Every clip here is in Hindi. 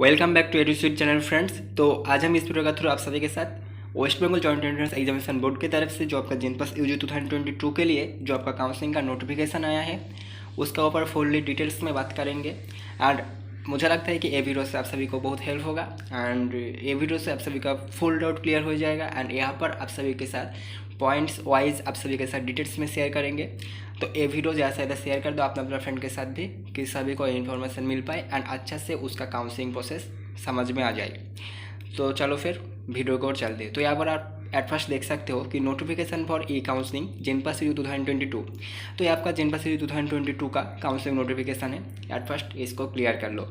Welcome back to Edusweet channel friends. तो आज हम इस वीडियो का थ्रू आप सभी के साथ West Bengal joint entrance examination board की तरफ से जो आपका जेनपास यूजी 2022 के लिए जो आपका काउंसलिंग का नोटिफिकेशन आया है उसका ऊपर फुल्ली डिटेल्स में बात करेंगे। एंड मुझे लगता है कि ये वीडियो से आप सभी को बहुत हेल्प होगा एंड ये वीडियो से आप सभी का फुल डाउट क्लियर हो जाएगा। एंड यहाँ पर आप सभी के साथ पॉइंट्स वाइज आप सभी के साथ डिटेल्स में शेयर करेंगे। तो ये वीडियो ज़्यादा से ज़्यादा शेयर कर दो अपने फ्रेंड के साथ भी कि सभी को इन्फॉर्मेशन मिल पाए एंड अच्छा से उसका काउंसलिंग प्रोसेस समझ में आ जाए। तो चलो फिर वीडियो को और चलते। तो यहाँ पर आप एट फर्स्ट देख सकते हो कि notification for E counselling JENPAS UG 2022। तो ये आपका जेनपास यूजी 2022 का काउंसलिंग नोटिफिकेशन है। एट फर्स्ट इसको क्लियर कर लो।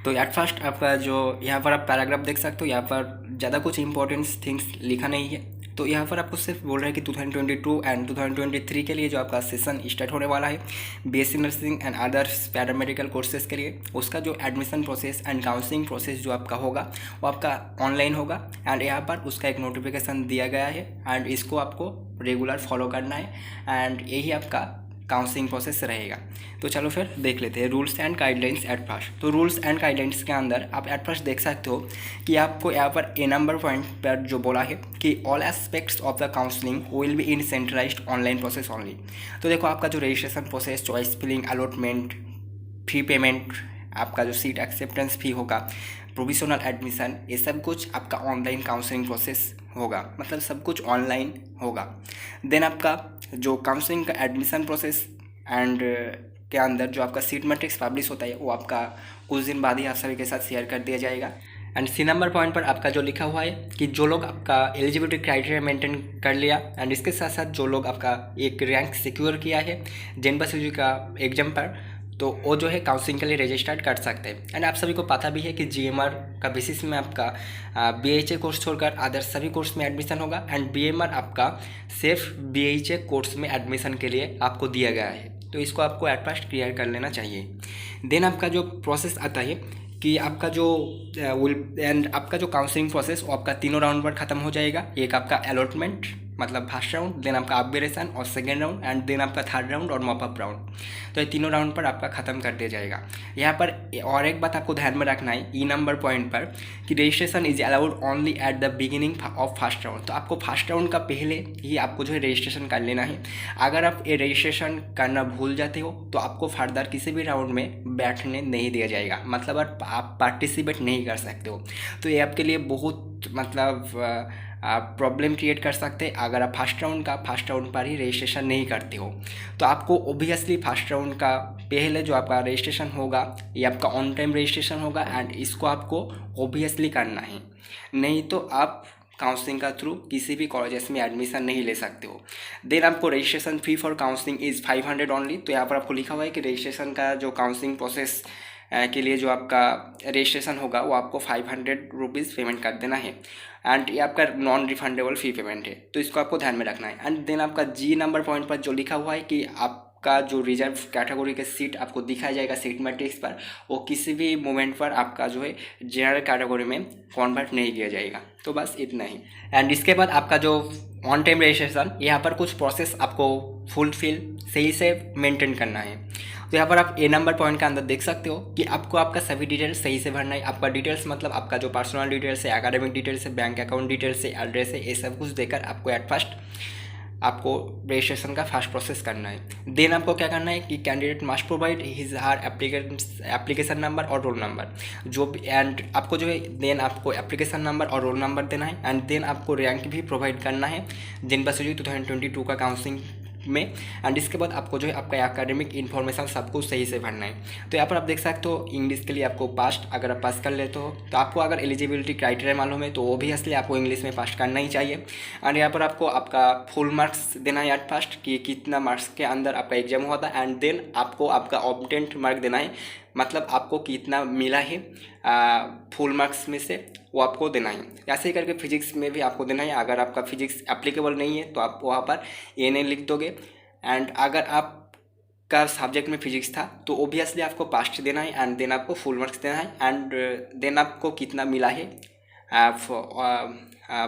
तो एट फर्स्ट आपका जो यहाँ पर आप पैराग्राफ देख सकते हो, यहाँ पर ज़्यादा कुछ इंपॉर्टेंट थिंग्स लिखा नहीं है। तो यहाँ पर आपको सिर्फ बोल रहा है कि 2022 एंड 2023 के लिए जो आपका सेशन स्टार्ट होने वाला है BSc nursing and others paramedical courses के लिए, उसका जो admission process and counselling process जो आपका होगा वो आपका ऑनलाइन होगा। एंड यहाँ पर उसका एक नोटिफिकेशन दिया गया है एंड इसको आपको रेगुलर फॉलो करना है एंड यही आपका काउंसलिंग प्रोसेस रहेगा। तो चलो फिर देख लेते हैं rules and guidelines at first. तो रूल्स एंड गाइडलाइंस के अंदर आप एट फर्स्ट देख सकते हो कि आपको यहाँ पर ए नंबर पॉइंट पर जो बोला है कि all aspects of the counselling will be in centralised online process only. तो देखो आपका जो registration process, choice filling, allotment, fee payment, आपका जो सीट एक्सेप्टेंस फी होगा, प्रोविजनल एडमिशन, ये सब कुछ आपका ऑनलाइन काउंसलिंग प्रोसेस होगा, मतलब सब कुछ ऑनलाइन होगा। देन आपका जो काउंसलिंग का एडमिशन प्रोसेस एंड के अंदर जो आपका सीट मैट्रिक्स पब्लिश होता है वो आपका कुछ दिन बाद ही आप सभी के साथ शेयर कर दिया जाएगा। एंड सी नंबर पॉइंट पर आपका जो लिखा हुआ है कि जो लोग आपका एलिजिबिलिटी क्राइटेरिया मेंटेन कर लिया एंड इसके साथ साथ जो लोग आपका एक रैंक सिक्योर किया है जेनपास यूजी का एग्जाम पर, तो वो जो है काउंसलिंग के लिए रजिस्टर्ड कर सकते हैं। एंड आप सभी को पता भी है कि जीएमआर का बेसिस में आपका बीएचए कोर्स छोड़कर अदर सभी कोर्स में एडमिशन होगा एंड बीएमआर आपका सिर्फ बीएचए कोर्स में एडमिशन के लिए आपको दिया गया है। तो इसको आपको एट फर्स्ट क्लियर कर लेना चाहिए। देन आपका जो प्रोसेस आता है कि आपका जो एंड आपका जो काउंसलिंग प्रोसेस वो आपका तीनों राउंड पर ख़त्म हो जाएगा। एक आपका अलॉटमेंट मतलब फर्स्ट राउंड, देन आपका अपग्रेडेशन और सेकेंड राउंड एंड देन आपका थर्ड राउंड और मॉपअप राउंड। तो ये तीनों राउंड पर आपका ख़त्म कर दिया जाएगा। यहाँ पर और एक बात आपको ध्यान में रखना है ई नंबर पॉइंट पर कि registration is allowed only at the beginning of first round. तो आपको फर्स्ट राउंड का पहले ही आपको जो है रजिस्ट्रेशन कर लेना है। अगर आप ये रजिस्ट्रेशन करना भूल जाते हो तो आपको फर्दर किसी भी राउंड में बैठने नहीं दिया जाएगा, मतलब आप पार्टिसिपेट नहीं कर सकते हो। तो ये आपके लिए बहुत मतलब प्रॉब्लम क्रिएट कर सकते हैं अगर आप फर्स्ट राउंड पर ही रजिस्ट्रेशन नहीं करते हो। तो आपको ओबियसली फर्स्ट राउंड का पहले जो आपका रजिस्ट्रेशन होगा ये आपका ऑन टाइम रजिस्ट्रेशन होगा एंड इसको आपको ओबियसली करना है, नहीं तो आप काउंसलिंग का थ्रू किसी भी कॉलेजेस में एडमिशन नहीं ले सकते हो। देन आपको registration fee for counselling is 500 only. तो यहाँ पर आपको लिखा हुआ है कि रजिस्ट्रेशन का जो काउंसलिंग प्रोसेस के लिए जो आपका रजिस्ट्रेशन होगा वो आपको 500 रुपीज़ पेमेंट कर देना है एंड ये आपका नॉन रिफंडेबल फ़ी पेमेंट है। तो इसको आपको ध्यान में रखना है। एंड देन आपका जी नंबर पॉइंट पर जो लिखा हुआ है कि आपका जो रिजर्व कैटेगरी के सीट आपको दिखाया जाएगा सीट मैट्रिक्स पर, वो किसी भी मोमेंट पर आपका जो है जनरल कैटेगरी में कन्वर्ट नहीं किया जाएगा। तो बस इतना ही। एंड इसके बाद आपका जो ऑन टाइम रजिस्ट्रेशन, यहाँ पर कुछ प्रोसेस आपको फुलफिल सही से मेंटेन करना है। तो यहाँ पर आप ए नंबर पॉइंट के अंदर देख सकते हो कि आपको आपका सभी डिटेल्स सही से भरना है। आपका डिटेल्स मतलब आपका जो पर्सनल डिटेल्स है, एकेडमिक डिटेल्स है, बैंक अकाउंट डिटेल्स है, एड्रेस है, ये सब कुछ देकर आपको एट फर्स्ट आपको रजिस्ट्रेशन का फर्स्ट प्रोसेस करना है। देन आपको क्या करना है कि candidate must provide his or application number और रोल नंबर जो भी, एंड आपको जो है देन आपको एप्लीकेशन नंबर और रोल नंबर देना है एंड देन आपको रैंक भी प्रोवाइड करना है जेनपास यूजी 2022 का काउंसलिंग में। एंड इसके बाद आपको जो है आपका एकेडमिक इन्फॉर्मेशन सब कुछ सही से भरना है। तो यहाँ पर आप देख सकते हो इंग्लिश के लिए आपको पास्ट, अगर आप पास कर लेते हो तो आपको अगर एलिजिबिलिटी क्राइटेरिया मालूम है तो ओबियसली आपको इंग्लिश में पास करना ही चाहिए। एंड यहाँ पर आपको आपका फुल मार्क्स देना है एट फर्स्ट कि कितना मार्क्स के अंदर आपका एग्जाम हुआ था एंड देन आपको आपका ऑब्टेंट मार्क देना है, मतलब आपको कितना मिला है फुल मार्क्स में से वो आपको देना है। ऐसे ही करके फिजिक्स में भी आपको देना है। अगर आपका फिजिक्स एप्लीकेबल नहीं है तो आप वहाँ पर एन लिख दोगे। एंड अगर आपका सब्जेक्ट में फिजिक्स था तो ओबियसली आपको पास्ट देना है एंड देन आपको फुल मार्क्स देना है एंड देन आपको कितना मिला है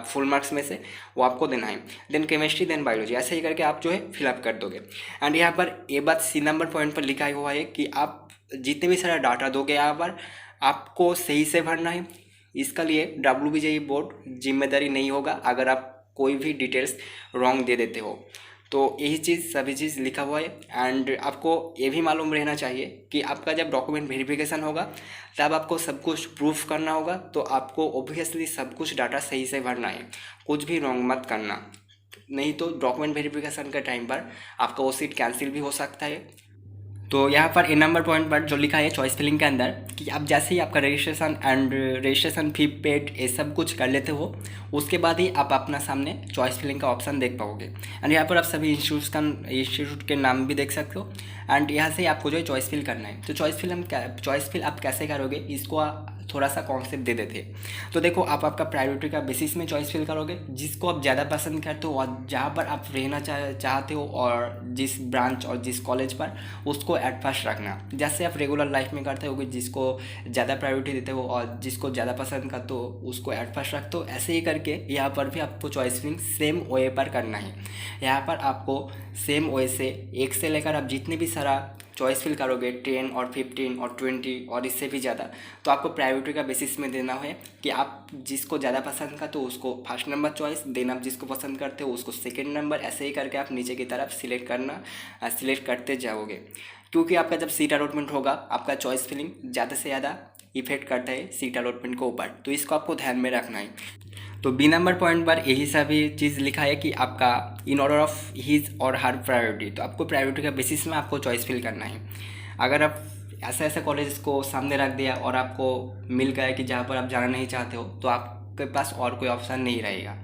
फुल मार्क्स में से वो आपको देना है। देन केमिस्ट्री, देन बायोलॉजी, ऐसे ही करके आप जो है फिलअप कर दोगे। एंड यहाँ पर ये बात सी नंबर पॉइंट पर लिखा हुआ है कि आप जितने भी सारा डाटा दोगे यहाँ पर आपको सही से भरना है। इसका लिए WBJE बोर्ड जिम्मेदारी नहीं होगा अगर आप कोई भी डिटेल्स रॉन्ग दे देते हो। तो यही चीज़ सभी चीज़ लिखा हुआ है। एंड आपको ये भी मालूम रहना चाहिए कि आपका जब डॉक्यूमेंट वेरिफिकेशन होगा तब आपको सब कुछ प्रूफ करना होगा। तो आपको ऑब्वियसली सब कुछ डाटा सही से भरना है, कुछ भी रॉन्ग मत करना, नहीं तो डॉक्यूमेंट वेरिफिकेशन के टाइम पर आपका वो सीट कैंसिल भी हो सकता है। तो यहाँ पर ए नंबर पॉइंट पर जो लिखा है चॉइस फिलिंग के अंदर कि आप जैसे ही आपका रजिस्ट्रेशन फी पेड ये सब कुछ कर लेते हो, उसके बाद ही आप अपना सामने चॉइस फिलिंग का ऑप्शन देख पाओगे। एंड यहाँ पर आप सभी इंस्टीट्यूट के नाम भी देख सकते हो। एंड यहाँ से आपको जो है चॉइस फिल करना है। तो चॉइस फिल आप कैसे करोगे, इसको थोड़ा सा कॉन्सेप्ट दे देते हैं। तो देखो, आप आपका प्रायोरिटी का बेसिस में चॉइस फिल करोगे, जिसको आप ज़्यादा पसंद करते हो और जहाँ पर आप रहना चाहते हो और जिस ब्रांच और जिस कॉलेज पर, उसको एट फर्स्ट रखना। जैसे आप रेगुलर लाइफ में करते हो कि जिसको ज़्यादा प्रायोरिटी देते हो और जिसको ज़्यादा पसंद करते हो उसको एट फर्स्ट रखते हो, ऐसे ही करके यहाँ पर भी आपको चॉइस फिलिंग सेम वे पर करना है। यहाँ पर आपको सेम वे से एक से लेकर आप जितने भी सारा चॉइस फिल करोगे 10 और 15 और 20 और इससे भी ज़्यादा, तो आपको प्रायोरिटी का बेसिस में देना है कि आप जिसको ज़्यादा पसंद करते हो उसको फर्स्ट नंबर चॉइस देना, आप जिसको पसंद करते हो उसको सेकंड नंबर, ऐसे ही करके आप नीचे की तरफ सिलेक्ट करते जाओगे। क्योंकि आपका जब सीट अलॉटमेंट होगा, आपका चॉइस फिलिंग ज़्यादा से ज़्यादा इफेक्ट करता है सीट अलॉटमेंट के ऊपर, तो इसको आपको ध्यान में रखना है। तो बी नंबर पॉइंट पर यही सभी चीज़ लिखा है कि आपका इन ऑर्डर ऑफ हिज और हर प्रायोरिटी। तो आपको प्रायोरिटी का बेसिस में आपको चॉइस फिल करना है। अगर आप ऐसे कॉलेज को सामने रख दिया और आपको मिल गया कि जहाँ पर आप जाना नहीं चाहते हो, तो आपके पास और कोई ऑप्शन नहीं रहेगा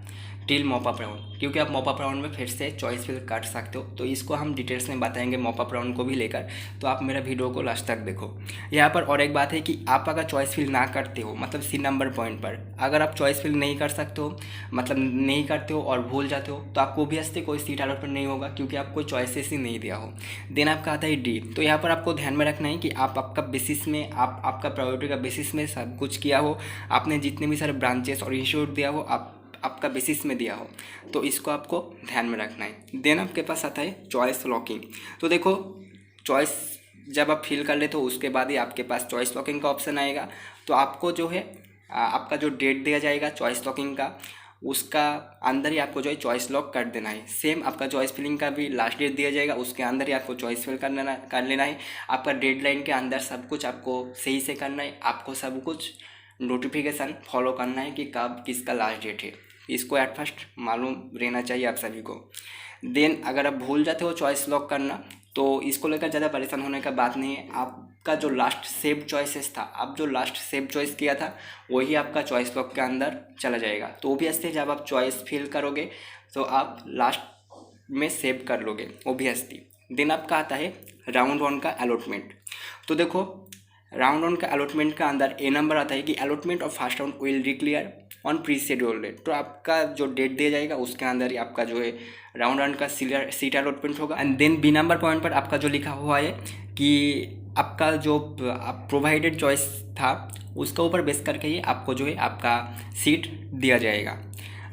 टिल मॉप अप राउंड, क्योंकि आप मॉप अप राउंड में फिर से चॉइस फिल कर सकते हो। तो इसको हम डिटेल्स में बताएंगे मॉप अप राउंड को भी लेकर, तो आप मेरा वीडियो को लास्ट तक देखो। यहाँ पर और एक बात है कि आप अगर चॉइस फिल ना करते हो, मतलब सी नंबर पॉइंट पर अगर आप चॉइस फिल नहीं कर सकते हो, मतलब नहीं करते हो और भूल जाते हो, तो आपको ऑब्वियसली कोई सीट अलॉटमेंट नहीं होगा, क्योंकि आपको चॉइसेस ही नहीं दिया हो। देन आपका आता है डी। तो यहाँ पर आपको ध्यान में रखना है कि आप आपका बेसिस में आपका प्रायोरिटी का बेसिस में सब कुछ किया हो, आपने जितने भी सारे ब्रांचेस और इंस्टीट्यूट दिया हो आपका बेसिस में दिया हो, तो इसको आपको ध्यान में रखना है। देन आपके पास आता है चॉइस लॉकिंग। तो देखो, चॉइस जब आप फिल कर लेते हो उसके बाद ही आपके पास चॉइस लॉकिंग का ऑप्शन आएगा। तो आपको जो है आपका जो डेट दिया जाएगा चॉइस लॉकिंग का, उसका अंदर ही आपको जो है चॉइस लॉक कर देना है। सेम आपका चॉइस फिलिंग का भी लास्ट डेट दिया जाएगा, उसके अंदर ही आपको चॉइस फिल कर लेना है। आपका डेडलाइन के अंदर सब कुछ आपको सही से करना है। आपको सब कुछ नोटिफिकेशन फॉलो करना है कि कब किसका लास्ट डेट है, इसको एट फर्स्ट मालूम रहना चाहिए आप सभी को। देन अगर आप भूल जाते हो चॉइस लॉक करना, तो इसको लेकर ज़्यादा परेशान होने का बात नहीं है। आपका जो लास्ट सेव चॉइसेस था, आप जो लास्ट सेव चॉइस किया था, वही आपका चॉइस लॉक के अंदर चला जाएगा। तो ओबियसली जब आप चॉइस फिल करोगे तो आप लास्ट में सेव कर लोगे ओबियसली। देन आपका आता है राउंड वन का अलॉटमेंट। तो देखो, राउंड वन का अलॉटमेंट का अंदर ए नंबर आता है कि allotment of first round will declare on pre schedule date. तो आपका जो डेट दिया जाएगा उसके अंदर ही आपका जो है राउंड वन का सीट अलॉटमेंट होगा। And then B number point पर आपका जो लिखा हुआ है कि आपका जो प्रोवाइडेड चॉइस था उसके ऊपर बेस करके ही आपको जो है आपका सीट दिया जाएगा।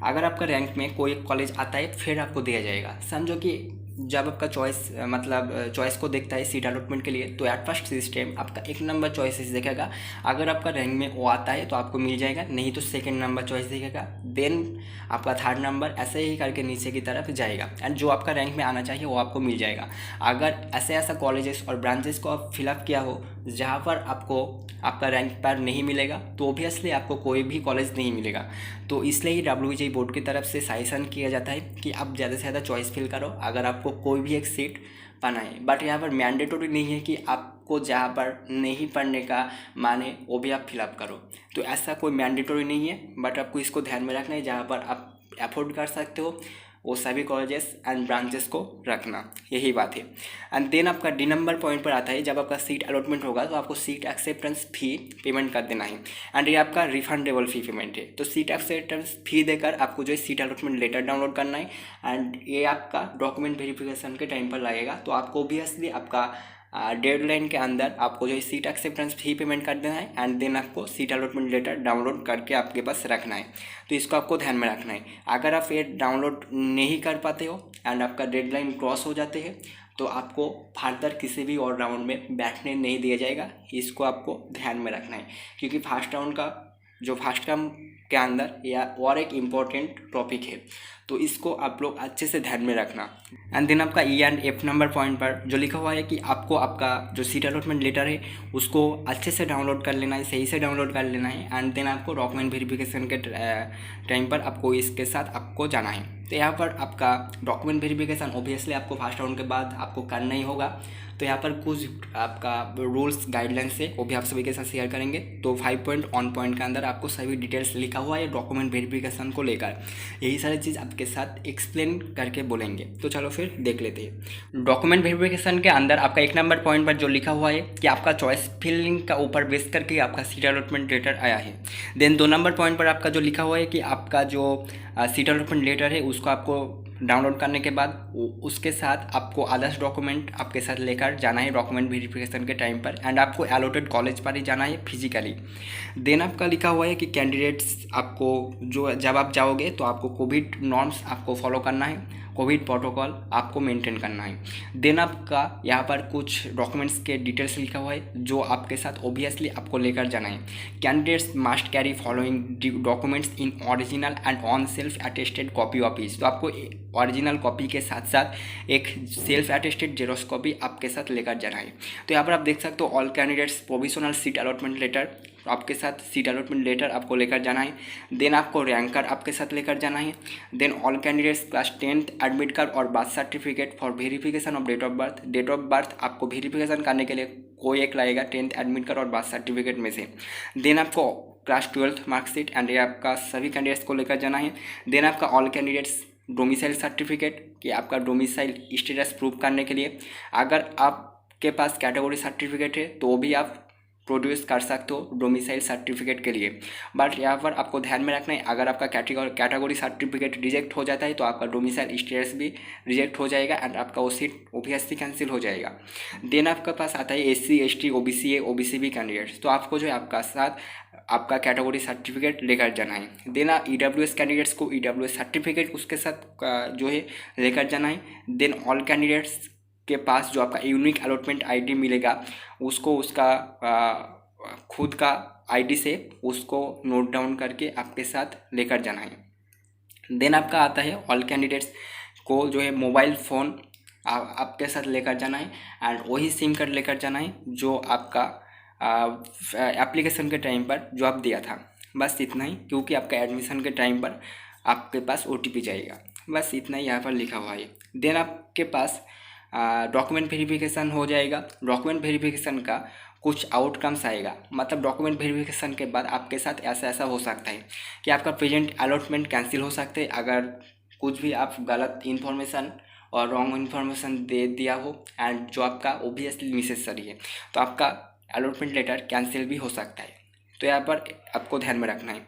अगर आपका रैंक में कोई कॉलेज आता है फिर आपको दिया जाएगा। समझो कि जब आपका चॉइस को देखता है सीट अलॉटमेंट के लिए, तो एट फर्स्ट सिस्टम आपका एक नंबर चॉइसेस देखेगा। अगर आपका रैंक में वो आता है तो आपको मिल जाएगा, नहीं तो सेकंड नंबर चॉइस देखेगा, देन आपका थर्ड नंबर, ऐसे ही करके नीचे की तरफ जाएगा। एंड जो आपका रैंक में आना चाहिए वो आपको मिल जाएगा। अगर ऐसा कॉलेजेस और ब्रांचेस को आप फिलअप किया हो जहाँ पर आपको आपका रैंक पर नहीं मिलेगा, तो ओबियसली आपको कोई भी कॉलेज नहीं मिलेगा। तो इसलिए ही WBJE बोर्ड की तरफ से सजेशन किया जाता है कि आप ज़्यादा से ज़्यादा चॉइस फिल करो अगर आपको कोई भी एक सीट पाना है। बट यहाँ पर मैंडेटरी नहीं है कि आपको जहाँ पर नहीं पढ़ने का माने वो भी आप फिलअप करो। तो ऐसा कोई मैंडेटरी नहीं है, बट आपको इसको ध्यान में रखना है। जहाँ पर आप अफोर्ड कर सकते हो वो सभी कॉलेजेस एंड ब्रांचेस को रखना, यही बात है। एंड देन आपका डी नंबर पॉइंट पर आता है जब आपका सीट अलॉटमेंट होगा तो आपको सीट एक्सेप्टेंस फी पेमेंट कर देना है। एंड ये आपका रिफंडेबल फी पेमेंट है। तो सीट एक्सेप्टेंस फी देकर आपको जो है सीट अलॉटमेंट लेटर डाउनलोड करना है। एंड ये आपका डॉक्यूमेंट वेरिफिकेशन के टाइम पर लगेगा। तो आपको ऑब्वियसली आपका डेडलाइन के अंदर आपको जो है सीट एक्सेप्टेंस फी पेमेंट कर देना है। एंड देन आपको सीट अलॉटमेंट लेटर डाउनलोड करके आपके पास रखना है। तो इसको आपको ध्यान में रखना है। अगर आप ये डाउनलोड नहीं कर पाते हो एंड आपका डेडलाइन क्रॉस हो जाते हैं तो आपको फर्दर किसी भी और राउंड में बैठने नहीं दिया जाएगा। इसको आपको ध्यान में रखना है, क्योंकि फर्स्ट राउंड का जो फर्स्ट राउंड के अंदर या और एक इम्पॉर्टेंट टॉपिक है, तो इसको आप लोग अच्छे से ध्यान में रखना। एंड देन आपका E and F number point पर जो लिखा हुआ है कि आपको आपका जो सीट अलॉटमेंट लेटर है उसको अच्छे से डाउनलोड कर लेना है, सही से डाउनलोड कर लेना है। एंड देन आपको डॉक्यूमेंट वेरिफिकेशन के टाइम पर आपको इसके साथ आपको जाना है। तो यहाँ पर आपका डॉक्यूमेंट वेरिफिकेशन ऑब्वियसली आपको फर्स्ट राउंड के बाद आपको करना ही होगा। तो यहाँ पर कुछ आपका रूल्स गाइडलाइंस है, वो भी आप सभी के साथ शेयर करेंगे। तो 5.1 के अंदर आपको सभी डिटेल्स लिखा हुआ है डॉक्यूमेंट वेरिफिकेशन को लेकर, यही सारी चीज़ आपके साथ एक्सप्लेन करके बोलेंगे। तो चलो फिर देख लेते हैं। डॉक्यूमेंट वेरिफिकेशन के अंदर आपका 1 नंबर पॉइंट पर जो लिखा हुआ है कि आपका चॉइस फिलिंग का ऊपर बेस करके आपका सीट अलॉटमेंट लेटर आया है। देन 2 नंबर पॉइंट पर आपका जो लिखा हुआ है कि आपका जो सीट अलॉटमेंट लेटर है उसको आपको डाउनलोड करने के बाद उसके साथ आपको अदर्स डॉक्यूमेंट आपके साथ लेकर जाना है डॉक्यूमेंट वेरिफिकेशन के टाइम पर। एंड आपको अलॉटेड कॉलेज पर ही जाना है फिजिकली। देन आपका लिखा हुआ है कि कैंडिडेट्स आपको जो जब आप जाओगे तो आपको कोविड नॉर्म्स आपको फॉलो करना है, कोविड प्रोटोकॉल आपको मेंटेन करना है। देन आपका यहाँ पर कुछ डॉक्यूमेंट्स के डिटेल्स लिखा हुआ है जो आपके साथ ऑब्वियसली आपको लेकर जाना है। Candidates must carry following documents in original and on self attested copy of each. तो आपको ओरिजिनल कॉपी के साथ साथ एक सेल्फ अटेस्टेड जेरोक्स कॉपी आपके साथ लेकर जाना है। तो यहाँ पर आप देख सकते हो all candidates provisional seat allotment letter, आपके साथ सीट अलॉटमेंट लेटर आपको लेकर जाना है। देन आपको रैंक कार्ड आपके साथ लेकर जाना है। Then all candidates class 10th admit card और birth certificate for verification of date of birth. Date of birth आपको वेरिफिकेशन करने के लिए कोई एक लाएगा 10th एडमिट कार्ड और बर्थ सर्टिफिकेट में से। देन आपको क्लास 12th मार्कशीट एंड ये आपका सभी कैंडिडेट्स को लेकर जाना है। देन आपका ऑल कैंडिडेट्स डोमिसाइल सर्टिफिकेट कि आपका डोमिसाइल स्टेटस प्रूव करने के लिए अगर आपके पास कैटेगरी सर्टिफिकेट है तो भी आप प्रोड्यूस कर सकते हो डोमिसाइल सर्टिफिकेट के लिए। बट यहाँ पर आपको ध्यान में रखना है अगर आपका कैटेगरी सर्टिफिकेट रिजेक्ट हो जाता है तो आपका डोमिसाइल स्टेटस भी रिजेक्ट हो जाएगा एंड आपका वो सीट ओबीएसली कैंसिल हो जाएगा। देन आपके पास आता है SC ST OBC OBCB candidates. तो आपको जो है आपका साथ आपका कैटेगरी सर्टिफिकेट लेकर जाना है। देन EWS कैंडिडेट्स को EWS सर्टिफिकेट उसके साथ जो है लेकर जाना है। देन ऑल कैंडिडेट्स के पास जो आपका यूनिक अलॉटमेंट आईडी मिलेगा उसको उसका खुद का आईडी से उसको नोट डाउन करके आपके साथ लेकर जाना है। देन आपका आता है ऑल कैंडिडेट्स को जो है मोबाइल फ़ोन आपके साथ लेकर जाना है एंड वही सिम कार्ड लेकर जाना है जो आपका एप्लीकेशन के टाइम पर जो आप दिया था। बस इतना ही, क्योंकि आपका एडमिशन के टाइम पर आपके पास OTP जाएगा। बस इतना ही यहाँ पर लिखा हुआ है। देन आपके पास डॉक्यूमेंट वेरिफिकेशन हो जाएगा। डॉक्यूमेंट वेरिफिकेशन का कुछ आउटकम्स आएगा, मतलब डॉक्यूमेंट वेरिफिकेशन के बाद आपके साथ ऐसा ऐसा हो सकता है कि आपका प्रेजेंट अलॉटमेंट कैंसिल हो सकते हैं अगर कुछ भी आप गलत इन्फॉर्मेशन और रॉन्ग इन्फॉर्मेशन दे दिया हो एंड जो आपका ओबियसली नेसेसरी है तो आपका अलॉटमेंट लेटर कैंसिल भी हो सकता है। तो यहाँ पर आपको ध्यान में रखना है।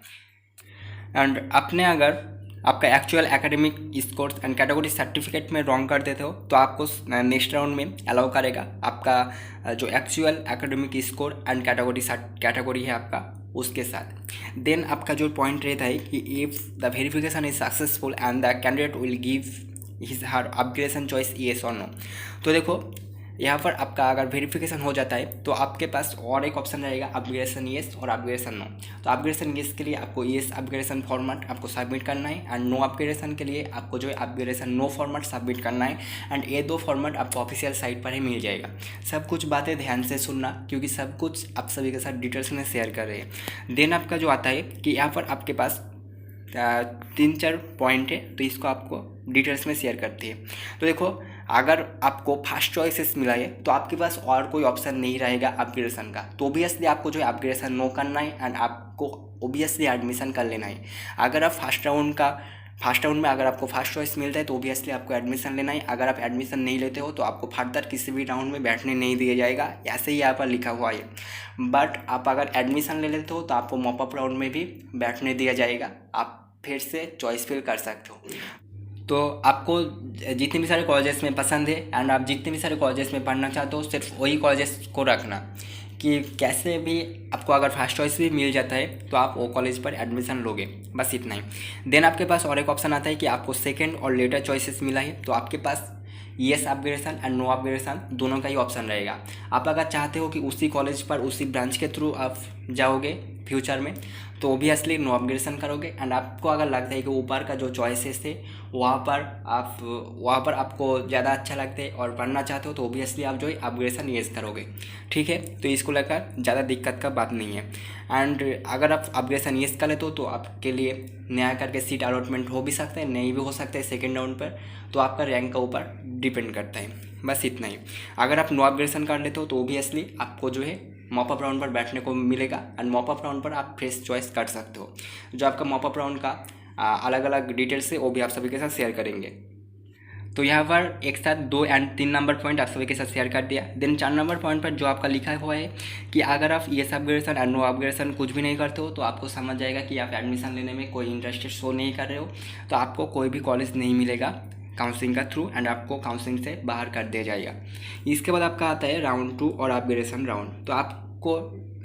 एंड आपने अगर आपका actual academic scores and category certificate में रॉन्ग कर देते हो तो आपको नेक्स्ट राउंड में अलाउ करेगा आपका जो actual academic score and category है आपका उसके साथ। देन आपका जो पॉइंट रहता है कि if the verification is successful and the candidate will give his her upgradation choice yes और नो। तो देखो यहाँ पर आपका अगर वेरिफिकेशन हो जाता है तो आपके पास और एक ऑप्शन रहेगा अपग्रेडेशन येस और अपग्रेडेशन नो। तो अपग्रेडेशन येस के लिए आपको येस अपग्रेडेशन फॉर्मेट आपको सबमिट करना है एंड नो अपग्रेडेशन के लिए आपको जो है अपग्रेडेशन नो फॉर्मेट सबमिट करना है। एंड ये 2 फॉर्मेट आपको ऑफिशियल साइट पर ही मिल जाएगा। सब कुछ बातें ध्यान से सुनना क्योंकि सब कुछ आप सभी के साथ डिटेल्स में शेयर कर रहे हैं। देन आपका जो आता है कि यहाँ पर आपके पास 3-4 पॉइंट है तो इसको आपको डिटेल्स में शेयर करते हैं। तो देखो अगर आपको फर्स्ट चॉइसेस मिला है तो आपके पास और कोई ऑप्शन नहीं रहेगा अपग्रेडेशन का, तो ओबियसली आपको जो है अपग्रेडेशन नो करना है एंड आपको ओबियसली एडमिशन कर लेना है। अगर आप फर्स्ट राउंड में अगर आपको फर्स्ट चॉइस मिलता है तो ओबियसली आपको एडमिशन लेना है। अगर आप एडमिशन नहीं लेते हो तो आपको फर्दर किसी भी राउंड में बैठने नहीं दिया जाएगा, ऐसे ही यहाँ पर लिखा हुआ है। बट आप अगर एडमिशन ले लेते हो तो आपको मॉपअप राउंड में भी बैठने दिया जाएगा, आप फिर से चॉइस फिल कर सकते हो। तो आपको जितने भी सारे कॉलेजेस में पसंद है एंड आप जितने भी सारे कॉलेजेस में पढ़ना चाहते हो सिर्फ वही कॉलेजेस को रखना कि कैसे भी आपको अगर फर्स्ट चॉइस भी मिल जाता है तो आप वो कॉलेज पर एडमिशन लोगे। बस इतना ही। देन आपके पास और एक ऑप्शन आता है कि आपको सेकंड और लेटर चॉइसेस मिला है तो आपके पास yes upgradation and no upgradation दोनों का ही ऑप्शन रहेगा। आप अगर चाहते हो कि उसी कॉलेज पर उसी ब्रांच के थ्रू आप जाओगे फ्यूचर में, तो ऑब्वियसली नो अपग्रेडेशन करोगे। एंड आपको अगर लगता है कि ऊपर का जो चॉइसेस थे वहाँ पर आपको ज़्यादा अच्छा लगता है और पढ़ना चाहते हो, तो ऑब्वियसली आप जो है अपग्रेडेशन येस करोगे। ठीक है, तो इसको लेकर ज़्यादा दिक्कत का बात नहीं है। एंड अगर आप अपग्रेडेशन येस कर लेते हो तो आपके लिए नया करके सीट अलॉटमेंट हो भी सकता है, नहीं भी हो सकता है सेकेंड राउंड पर, तो आपका रैंक का ऊपर डिपेंड करता है। बस इतना ही। अगर आप नो अपग्रेडेशन कर लेते हो तो ऑब्वियसली आपको जो है मॉप अप राउंड पर बैठने को मिलेगा। एंड मॉप अप राउंड पर आप फ्रेश चॉइस कर सकते हो। जो आपका मॉप अप राउंड का अलग अलग डिटेल्स है वो भी आप सभी के साथ शेयर करेंगे। तो यहाँ पर एक साथ 2 एंड 3 नंबर पॉइंट आप सभी के साथ शेयर कर दिया। देन 4 नंबर पॉइंट पर जो आपका लिखा हुआ है कि अगर आप yes upgradation and no upgradation कुछ भी नहीं करते हो तो आपको समझ जाएगा कि आप एडमिशन लेने में कोई इंटरेस्ट शो नहीं कर रहे हो, तो आपको कोई भी कॉलेज नहीं मिलेगा काउंसलिंग का थ्रू, एंड आपको काउंसलिंग से बाहर कर दिया जाएगा। इसके बाद आपका आता है राउंड 2 और अपग्रेडेशन राउंड। तो आपको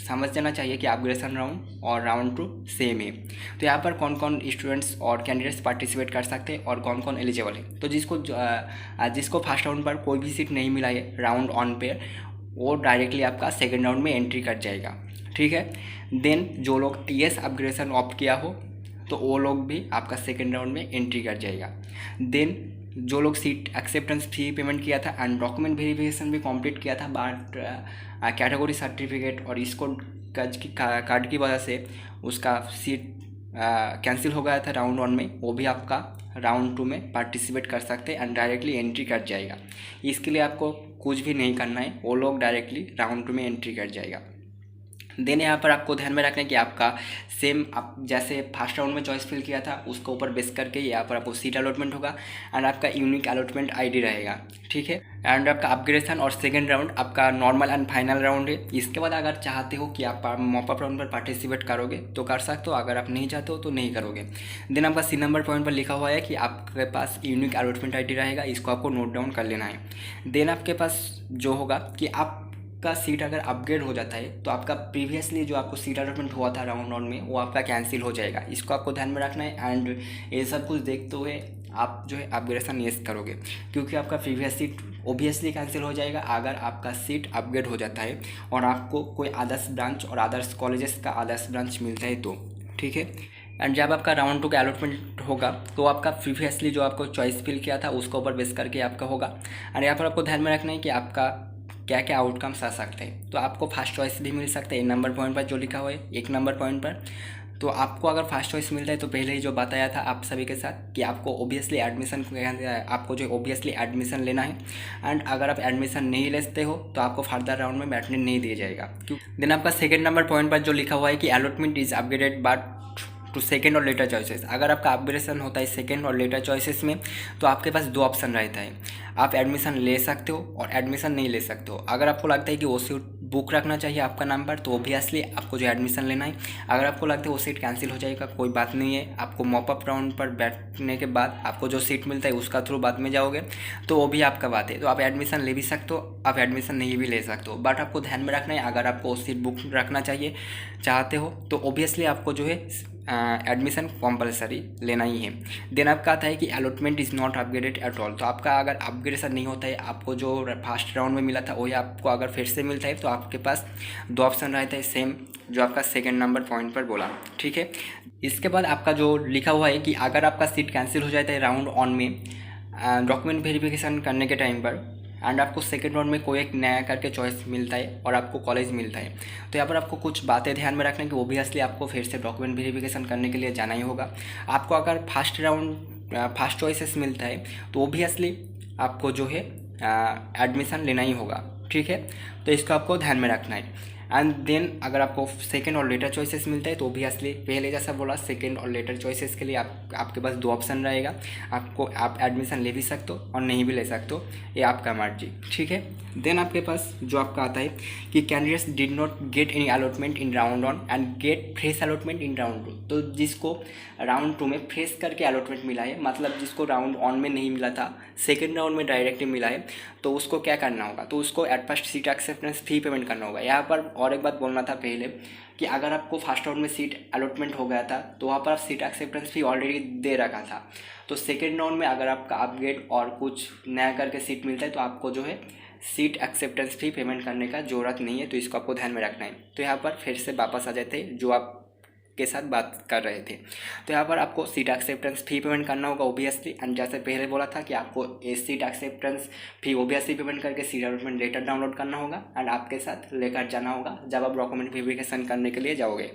समझ जाना चाहिए कि अपग्रेडेशन राउंड और राउंड 2 सेम है। तो यहाँ पर कौन कौन स्टूडेंट्स और कैंडिडेट्स पार्टिसिपेट कर सकते हैं और कौन कौन एलिजिबल है। तो जिसको फर्स्ट राउंड पर कोई भी सीट नहीं मिला है राउंड 1 पे, वो डायरेक्टली आपका सेकेंड राउंड में एंट्री कर जाएगा। ठीक है। देन जो लोग येस अपग्रेडेशन ऑप्ट किया हो तो वो लोग भी आपका सेकेंड राउंड में एंट्री कर जाएगा। देन जो लोग सीट एक्सेप्टेंस फी पेमेंट किया था एंड डॉक्यूमेंट वेरिफिकेशन भी कंप्लीट किया था, बट कैटेगरी सर्टिफिकेट और स्कोर कार्ड की वजह से उसका सीट कैंसिल हो गया था राउंड 1 में, वो भी आपका राउंड 2 में पार्टिसिपेट कर सकते हैं एंड डायरेक्टली एंट्री कर जाएगा। इसके लिए आपको कुछ भी नहीं करना है, वो लोग डायरेक्टली राउंड 2 में एंट्री कर जाएगा। देन यहाँ पर आपको ध्यान में रखना है कि आपका सेम आप जैसे फर्स्ट राउंड में चॉइस फिल किया था उसके ऊपर बेस करके यहाँ पर आपको सीट अलॉटमेंट होगा एंड आपका यूनिक अलॉटमेंट आईडी रहेगा। ठीक है। एंड आपका अपग्रेडेशन और सेकेंड राउंड आपका नॉर्मल एंड फाइनल राउंड है। इसके बाद अगर चाहते हो कि आप मॉप अप राउंड पर पार्टिसिपेट करोगे तो कर सकते हो, अगर आप नहीं चाहते हो तो नहीं करोगे। देन आपका सी नंबर पॉइंट पर लिखा हुआ है कि आपके पास यूनिक अलॉटमेंट आईडी रहेगा, इसको आपको नोट डाउन कर लेना है। देन आपके पास जो होगा कि आप का सीट अगर अपग्रेड हो जाता है तो आपका प्रीवियसली जो आपको सीट अलॉटमेंट हुआ था राउंड 1 में वो आपका कैंसिल हो जाएगा। इसको आपको ध्यान में रखना है एंड ये सब कुछ देखते हुए आप जो है अपग्रेडेशन येस करोगे, क्योंकि आपका प्रीवियस सीट ओबियसली कैंसिल हो जाएगा अगर आपका सीट अपग्रेड हो जाता है और आपको कोई अदर्स ब्रांच और अदर्स कॉलेजेस का अदर्स ब्रांच मिलता है तो। ठीक है। एंड जब आपका राउंड 2 का अलॉटमेंट होगा तो आपका प्रीवियसली जो आपको चॉइस फिल किया था उसके ऊपर बेस करके आपका होगा। एंड यहाँ पर आपको ध्यान में रखना है कि आपका क्या क्या आउटकम्स आ सकते हैं। तो आपको फर्स्ट चॉइस भी मिल सकता है 1 नंबर पॉइंट पर जो लिखा हुआ है 1 नंबर पॉइंट पर। तो आपको अगर फर्स्ट चॉइस मिलता है तो पहले ही जो बताया था आप सभी के साथ कि आपको ओबियसली एडमिशन लेना है। एंड अगर आप एडमिशन नहीं लेते हो तो आपको फर्दर राउंड में बैठने नहीं दिया जाएगा। देन आपका सेकेंड नंबर पॉइंट पर जो लिखा हुआ है कि allotment is upgraded but to second और लेटर चॉइसेस। अगर आपका अपग्रेडेशन होता है सेकेंड और लेटर चॉइसेस में तो आपके पास 2 ऑप्शन रहता है, आप एडमिशन ले सकते हो और एडमिशन नहीं ले सकते हो। अगर आपको लगता है कि वो सीट बुक रखना चाहिए आपका नाम पर तो ओबियसली आपको जो एडमिशन लेना है। अगर आपको लगता है वो सीट कैंसिल हो जाएगा कोई बात नहीं है, आपको मॉप अप राउंड पर बैठने के बाद आपको जो सीट मिलता है उसका थ्रू बाद में जाओगे तो वो भी आपका बात है। तो आप एडमिशन ले भी सकते हो, आप एडमिशन नहीं भी ले सकते हो, बट आपको ध्यान में रखना है अगर आपको वो सीट बुक रखना चाहते हो तो ओबियसली आपको जो है एडमिशन कंपलसरी लेना ही है। देन आपका आता है कि allotment is not upgraded at all. तो आपका अगर अपग्रेडेशन नहीं होता है, आपको जो फर्स्ट राउंड में मिला था वही आपको अगर फिर से मिलता है तो आपके पास 2 ऑप्शन रहता है सेम जो आपका सेकेंड नंबर पॉइंट पर बोला। ठीक है। इसके बाद आपका जो लिखा हुआ है कि अगर आपका सीट कैंसिल हो जाता है राउंड 1 में डॉक्यूमेंट वेरिफिकेशन करने के टाइम पर एंड आपको सेकेंड राउंड में कोई एक नया करके चॉइस मिलता है और आपको कॉलेज मिलता है, तो यहाँ पर आपको कुछ बातें ध्यान में रखना है कि ओबियसली आपको फिर से डॉक्यूमेंट वेरिफिकेशन करने के लिए जाना ही होगा। आपको अगर फर्स्ट चॉइसेस मिलता है तो ओबियसली आपको जो है एडमिशन लेना ही होगा। ठीक है। तो इसको आपको ध्यान में रखना है। एंड देन अगर आपको सेकेंड और लेटर चॉइसेस मिलता है तो ओबियसली पहले जैसा बोला सेकेंड और लेटर चॉइसेस के लिए आपके पास 2 ऑप्शन रहेगा, आप एडमिशन ले भी सकते हो और नहीं भी ले सकते हो, ये आपका मर्जी। ठीक है। देन आपके पास जो आपका आता है कि candidates did not get any allotment in round 1 and gate fresh allotment in round 2। तो जिसको राउंड 2 में फ्रेश करके अलॉटमेंट मिला है, मतलब जिसको राउंड 1 में नहीं मिला था, सेकेंड राउंड में डायरेक्टली मिला है, तो उसको क्या करना होगा, तो उसको at first seat acceptance fee payment करना होगा। यहाँ पर और एक बात बोलना था पहले कि अगर आपको फर्स्ट राउंड में सीट अलॉटमेंट हो गया था तो वहाँ पर आप सीट एक्सेप्टेंस फी ऑलरेडी दे रखा था, तो सेकेंड राउंड में अगर आपका अपग्रेड और कुछ नया करके सीट मिलता है तो आपको जो है सीट एक्सेप्टेंस फी पेमेंट करने का ज़रूरत नहीं है। तो इसको आपको ध्यान में रखना है। तो यहाँ पर फिर से वापस आ जाते हैं जो आप के साथ बात कर रहे थे। तो यहाँ पर आपको सीट एक्सेप्टेंस फी पेमेंट करना होगा ओबियसली, एंड जैसे पहले बोला था कि आपको सीट एक्सेप्टेंस फी ओबियसली पेमेंट करके सीट अलॉटमेंट लेटर डाउनलोड करना होगा एंड आपके साथ लेकर जाना होगा जब आप डॉक्यूमेंट वेरिफिकेशन करने के लिए जाओगे।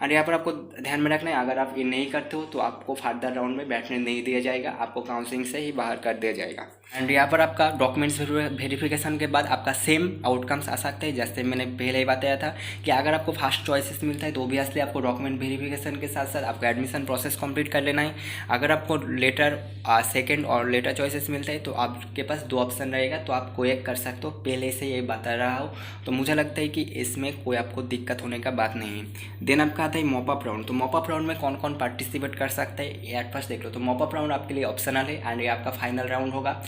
एंड यहाँ पर आपको ध्यान में रखना है, अगर आप ये नहीं करते हो तो आपको फर्दर राउंड में बैठने नहीं दिया जाएगा, आपको काउंसलिंग से ही बाहर कर दिया जाएगा। एंड यहाँ पर आपका डॉक्यूमेंट्स वेरिफिकेशन के बाद आपका सेम आउटकम्स आ सकते हैं। जैसे मैंने पहले ही बताया था कि अगर आपको फर्स्ट चॉइसेस मिलता है तो ओबियसली आपको डॉक्यूमेंट वेरिफिकेशन के साथ साथ आपका एडमिशन प्रोसेस कंप्लीट कर लेना है। अगर आपको लेटर सेकंड और लेटर चॉइसेस मिलता है तो आपके पास 2 ऑप्शन रहेगा, तो आप कोई एक कर सकते हो। पहले से ये बता रहा हो तो मुझे लगता है कि इसमें कोई आपको दिक्कत होने का बात नहीं है। देन आपका आता है मॉपअप राउंड। तो मॉपअप राउंड में कौन कौन पार्टिसिपेट कर सकता है एट फर्स्ट देख लो। तो मॉपअप राउंड आपके लिए ऑप्शनल है एंड ये आपका फाइनल राउंड होगा।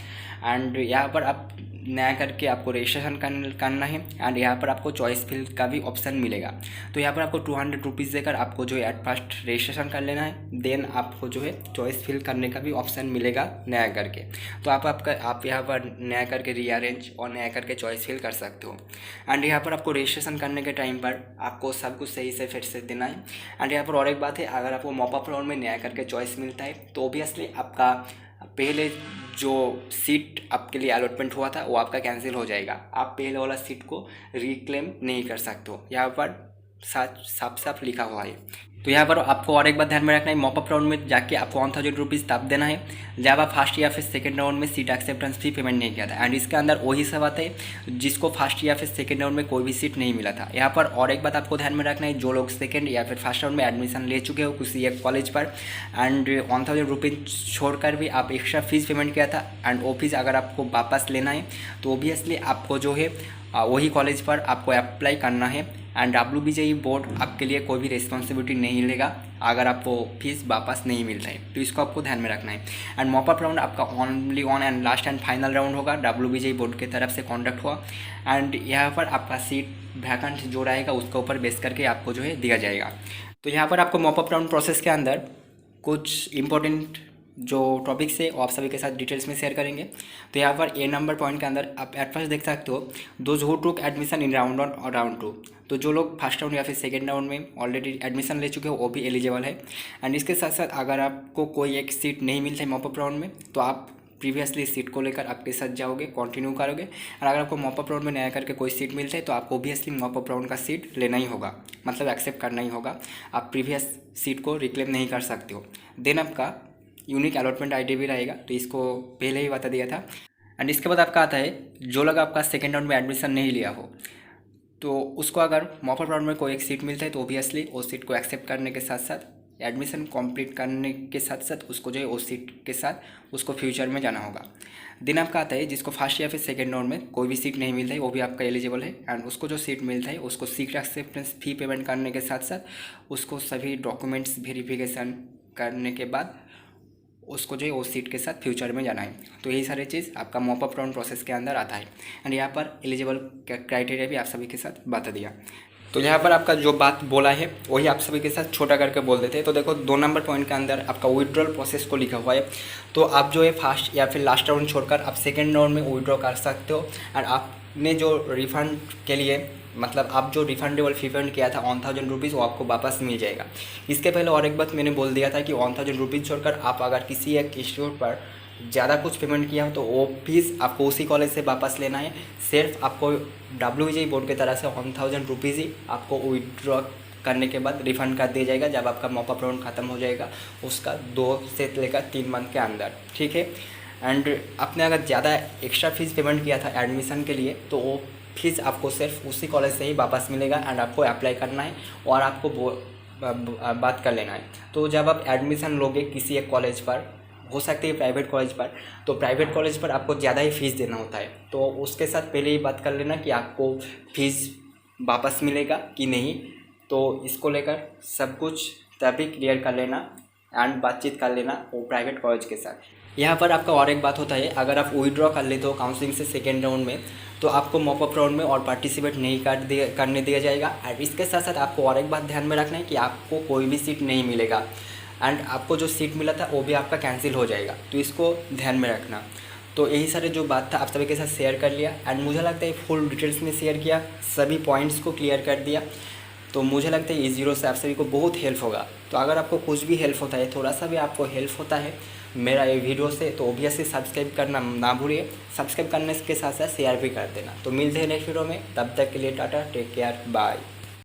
एंड यहाँ पर आप नया करके आपको रजिस्ट्रेशन करना है एंड यहाँ पर आपको चॉइस फिल का भी ऑप्शन मिलेगा। तो यहाँ पर आपको 200 रुपीज़ देकर आपको जो है एट फर्स्ट रजिस्ट्रेशन कर लेना है, देन आपको जो है चॉइस फिल करने का भी ऑप्शन मिलेगा नया करके। तो आप यहाँ पर नया करके रीअरेंज और नया करके चॉइस फिल कर सकते हो। एंड यहाँ पर आपको रजिस्ट्रेशन करने के टाइम पर आपको सब कुछ सही से फिर से देना है। एंड यहाँ पर और एक बात है, अगर आपको मॉपअप राउंड में नया करके चॉइस मिलता है तो ओबियसली आपका पहले जो सीट आपके लिए अलॉटमेंट हुआ था वो आपका कैंसिल हो जाएगा। आप पहले वाला सीट को रिक्लेम नहीं कर सकते हो, यहाँ पर साफ साफ लिखा हुआ है। तो यहाँ पर आपको और एक बात ध्यान में रखना है, मॉपअप राउंड में जाके आपको 1000 रुपीज़ तब देना है जब आप फर्स्ट या फिर सेकेंड राउंड में सीट एक्सेप्टेंस फी पेमेंट नहीं किया था। एंड इसके अंदर वही सब आता है जिसको फर्स्ट या फिर सेकेंड राउंड में कोई भी सीट नहीं मिला था। यहाँ पर और एक बात आपको ध्यान में रखना है, जो लोग सेकेंड या फिर फर्स्ट राउंड में एडमिशन ले चुके हो किसी एक कॉलेज पर एंड 1000 रुपीज़ छोड़कर भी आप एक्स्ट्रा फीस पेमेंट किया था एंड वो फीस अगर आपको वापस लेना है तो ओबियसली आपको जो है वही कॉलेज पर आपको अप्लाई करना है। एंड WBJE बोर्ड आपके लिए कोई भी रिस्पॉन्सिबिलिटी नहीं लेगा अगर आपको फीस वापस नहीं मिलता है, तो इसको आपको ध्यान में रखना है। एंड मॉपअप राउंड आपका only on and last and final round होगा, WBJE बोर्ड की तरफ से कॉन्डक्ट हुआ। एंड यहाँ पर आपका सीट वैकेंट जो रहेगा उसके ऊपर बेस करके आपको जो है दिया जाएगा। तो यहाँ पर आपको मॉपअप राउंड प्रोसेस के अंदर कुछ इंपॉर्टेंट जो टॉपिक्स है वो आप सभी के साथ डिटेल्स में शेयर करेंगे। तो यहाँ पर ए नंबर पॉइंट के अंदर आप एट फर्स्ट देख सकते हो, those who took admission in round 1 और राउंड 2। तो जो लोग फर्स्ट राउंड या फिर सेकेंड राउंड में ऑलरेडी एडमिशन ले चुके हो वो भी एलिजिबल है। एंड इसके साथ साथ अगर आपको कोई एक सीट नहीं मिलता है मॉपअप राउंड में तो आप प्रीवियसली सीट को लेकर आपके साथ जाओगे, कंटिन्यू करोगे। और अगर आपको मॉपअप राउंड में नया करके कोई सीट मिलता है तो आपको ओबियसली मॉपअप राउंड का सीट लेना ही होगा, मतलब एक्सेप्ट करना ही होगा। आप प्रीवियस सीट को रिक्लेम नहीं कर सकते हो। देन आपका यूनिक अलॉटमेंट ID भी रहेगा, तो इसको पहले ही बता दिया था। एंड इसके बाद आपका आता है, जो लोग आपका सेकेंड राउंड में एडमिशन नहीं लिया हो तो उसको अगर मॉपअप राउंड में कोई एक सीट मिलता है तो ओबियसली उस सीट को एक्सेप्ट करने के साथ साथ एडमिशन कंप्लीट करने के साथ साथ उसको जो है उस सीट के साथ उसको फ्यूचर में जाना होगा। दिन आपका आता है जिसको फर्स्ट या फिर सेकेंड राउंड में कोई भी सीट नहीं मिलता है वो भी आपका एलिजिबल है। एंड उसको जो सीट मिलता है उसको सीट एक्सेप्टेंस फी पेमेंट करने के साथ साथ उसको सभी डॉक्यूमेंट्स वेरिफिकेशन करने के बाद उसको जो है वो सीट के साथ फ्यूचर में जाना है। तो यही सारी चीज़ आपका मॉपअप राउंड प्रोसेस के अंदर आता है। एंड यहाँ पर एलिजिबल क्राइटेरिया भी आप सभी के साथ बता दिया। तो यहाँ पर आपका जो बात बोला है वही आप सभी के साथ छोटा करके बोल देते हैं। तो देखो 2 नंबर पॉइंट के अंदर आपका विड्रॉल प्रोसेस को लिखा हुआ है। तो आप जो है फर्स्ट या फिर लास्ट राउंड छोड़कर आप सेकेंड राउंड में विड्रॉ कर सकते हो। और आपने जो रिफंड के लिए मतलब आप जो रिफंडेबल फी पेमेंट किया था 1000 रुपीज़ वो आपको वापस मिल जाएगा। इसके पहले और एक बात मैंने बोल दिया था कि 1000 रुपीज़ छोड़कर आप अगर किसी एक इंस्टीट्यूट पर ज़्यादा कुछ पेमेंट किया हो तो वो फीस आपको उसी कॉलेज से वापस लेना है। सिर्फ आपको WBJE बोर्ड की तरह से 1000 रुपीज़ ही आपको विड्रॉ करने के बाद रिफ़ंड कर दिया जाएगा जब आपका मॉपअप राउंड ख़त्म हो जाएगा, उसका 2 से लेकर 3 मंथ के अंदर, ठीक है। एंड आपने अगर ज़्यादा एक्स्ट्रा फीस पेमेंट किया था एडमिशन के लिए तो वो फीस आपको सिर्फ उसी कॉलेज से ही वापस मिलेगा। एंड आपको अप्लाई करना है और आपको बात कर लेना है। तो जब आप एडमिशन लोगे किसी एक कॉलेज पर हो सकती है प्राइवेट कॉलेज पर, तो प्राइवेट कॉलेज पर आपको ज़्यादा ही फ़ीस देना होता है। तो उसके साथ पहले ही बात कर लेना कि आपको फ़ीस वापस मिलेगा कि नहीं, तो इसको लेकर सब कुछ तभी क्लियर कर लेना एंड बातचीत कर लेना वो प्राइवेट कॉलेज के साथ। यहाँ पर आपका और एक बात होता है, अगर आप विड्रॉ कर लेते हो काउंसलिंग से सेकेंड राउंड में, तो आपको मॉपअप राउंड में और पार्टिसिपेट नहीं करने दिया जाएगा। और इसके साथ साथ आपको और एक बात ध्यान में रखना है कि आपको कोई भी सीट नहीं मिलेगा एंड आपको जो सीट मिला था वो भी आपका कैंसिल हो जाएगा, तो इसको ध्यान में रखना। तो यही सारे जो बात था आप सभी के साथ शेयर कर लिया एंड मुझे लगता है फुल डिटेल्स में शेयर किया, सभी पॉइंट्स को क्लियर कर दिया। तो मुझे लगता है E0 से आप सभी को बहुत हेल्प होगा। तो अगर आपको कुछ भी हेल्प होता है, थोड़ा सा भी आपको हेल्प होता है मेरा ये वीडियो से, तो ऑब्वियसली सब्सक्राइब करना ना भूलिए। सब्सक्राइब करने के साथ साथ शेयर भी कर देना। तो मिलते हैं नेक्स्ट वीडियो में, तब तक के लिए टाटा, टेक केयर, बाय।